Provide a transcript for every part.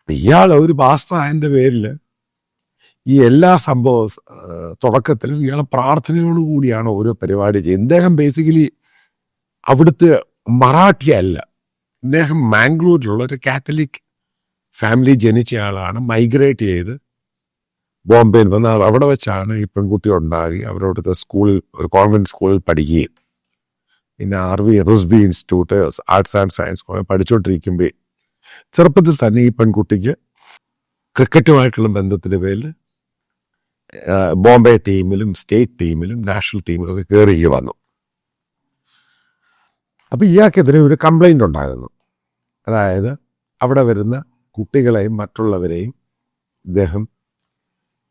ഇയാൾ ഒരു പാസ്റ്റർ ആയതിൻ്റെ പേരിൽ ഈ എല്ലാ സംഭവ തുടക്കത്തിലും ഇയാളെ പ്രാർത്ഥനയോടു കൂടിയാണ് ഓരോ പരിപാടി ചെയ്യുന്നത്. ഇദ്ദേഹം ബേസിക്കലി അവിടുത്തെ മറാഠി അല്ല, ഇദ്ദേഹം മാംഗ്ലൂരിലുള്ള ഒരു കാത്തലിക് ഫാമിലി ജനിച്ച ആളാണ്. മൈഗ്രേറ്റ് ചെയ്ത് ബോംബെയിൽ വന്ന് അവിടെ വെച്ചാണ് ഈ പെൺകുട്ടി ഉണ്ടാകി. അവരവിടുത്തെ സ്കൂളിൽ, ഒരു കോൺവെന്റ് സ്കൂളിൽ പഠിക്കുകയും പിന്നെ RV Rizvi institute arts and science പഠിച്ചുകൊണ്ടിരിക്കുമ്പോൾ ചെറുപ്പത്തിൽ തന്നെ ഈ പെൺകുട്ടിക്ക് ക്രിക്കറ്റുമായിട്ടുള്ള ബന്ധത്തിൻ്റെ പേരിൽ ബോംബെ ടീമിലും സ്റ്റേറ്റ് ടീമിലും നാഷണൽ ടീമിലും ഒക്കെ കയറി വന്നു. അപ്പോൾ ഇയാൾക്കെതിരെ ഒരു കംപ്ലൈൻ്റ് ഉണ്ടായിരുന്നു. അതായത് അവിടെ വരുന്ന കുട്ടികളെയും മറ്റുള്ളവരെയും ഇദ്ദേഹം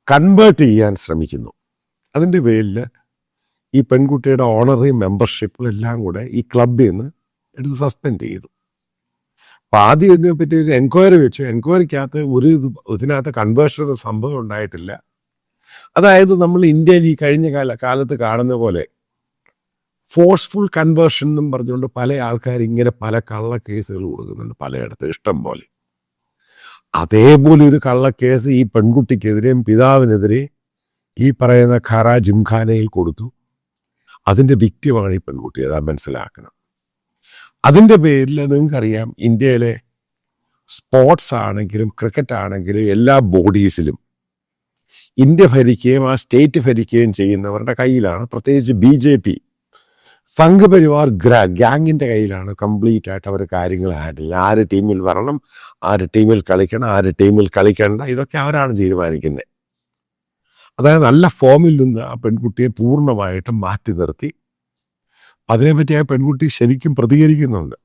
കൺവേർട്ട് ചെയ്യാൻ ശ്രമിക്കുന്നു. അതിൻ്റെ പേരിൽ ഈ പെൺകുട്ടിയുടെ ഓണറി മെമ്പർഷിപ്പും എല്ലാം കൂടെ ഈ ക്ലബിൽ നിന്ന് എടുത്ത് സസ്പെൻഡ് ചെയ്തു. അപ്പോൾ ആദ്യം ഇതിനെപ്പറ്റി ഒരു എൻക്വയറി വെച്ചു. എൻക്വയറിക്കകത്ത് ഇതിനകത്ത് കൺവേർഷൻ സംഭവം ഉണ്ടായിട്ടില്ല. അതായത് നമ്മൾ ഇന്ത്യയിൽ ഈ കഴിഞ്ഞ കാലത്ത് കാണുന്ന പോലെ ഫോഴ്സ്ഫുൾ കൺവേർഷൻ എന്നും പറഞ്ഞുകൊണ്ട് പല ആൾക്കാർ ഇങ്ങനെ പല കള്ള കേസുകൾ കൊടുക്കുന്നുണ്ട് പലയിടത്ത് ഇഷ്ടം പോലെ. അതേപോലെ ഒരു കള്ളക്കേസ് ഈ പെൺകുട്ടിക്കെതിരെയും പിതാവിനെതിരെ ഈ പറയുന്ന ഖറ ജിംഖാനയിൽ കൊടുത്തു. അതിൻ്റെ വിക്റ്റിമാണ് ഈ പെൺകുട്ടി. അതാ മനസ്സിലാക്കണം. അതിൻ്റെ പേരിൽ നിങ്ങൾക്കറിയാം, ഇന്ത്യയിലെ സ്പോർട്സ് ആണെങ്കിലും ക്രിക്കറ്റ് ആണെങ്കിലും എല്ലാ ബോഡീസിലും ഇന്ത്യ ഭരിക്കുകയും ആ സ്റ്റേറ്റ് ഭരിക്കുകയും ചെയ്യുന്നവരുടെ കയ്യിലാണ്. പ്രത്യേകിച്ച് BJP സംഘപരിവാർ ഗ്യാങ്ങിൻ്റെ കയ്യിലാണ് കംപ്ലീറ്റ് ആയിട്ട് അവർ കാര്യങ്ങൾ ഹാൻഡിൽ. ആര് ടീമിൽ വരണം, ആര് ടീമിൽ കളിക്കണം, ആര് ടീമിൽ കളിക്കണ്ട, ഇതൊക്കെ അവരാണ് തീരുമാനിക്കുന്നത്. അതായത് നല്ല ഫോമിൽ നിന്ന് ആ പെൺകുട്ടിയെ പൂർണ്ണമായിട്ടും മാറ്റി നിർത്തി. അതിനെപ്പറ്റി ആ പെൺകുട്ടി ശരിക്കും പ്രതികരിക്കുന്നുണ്ട്.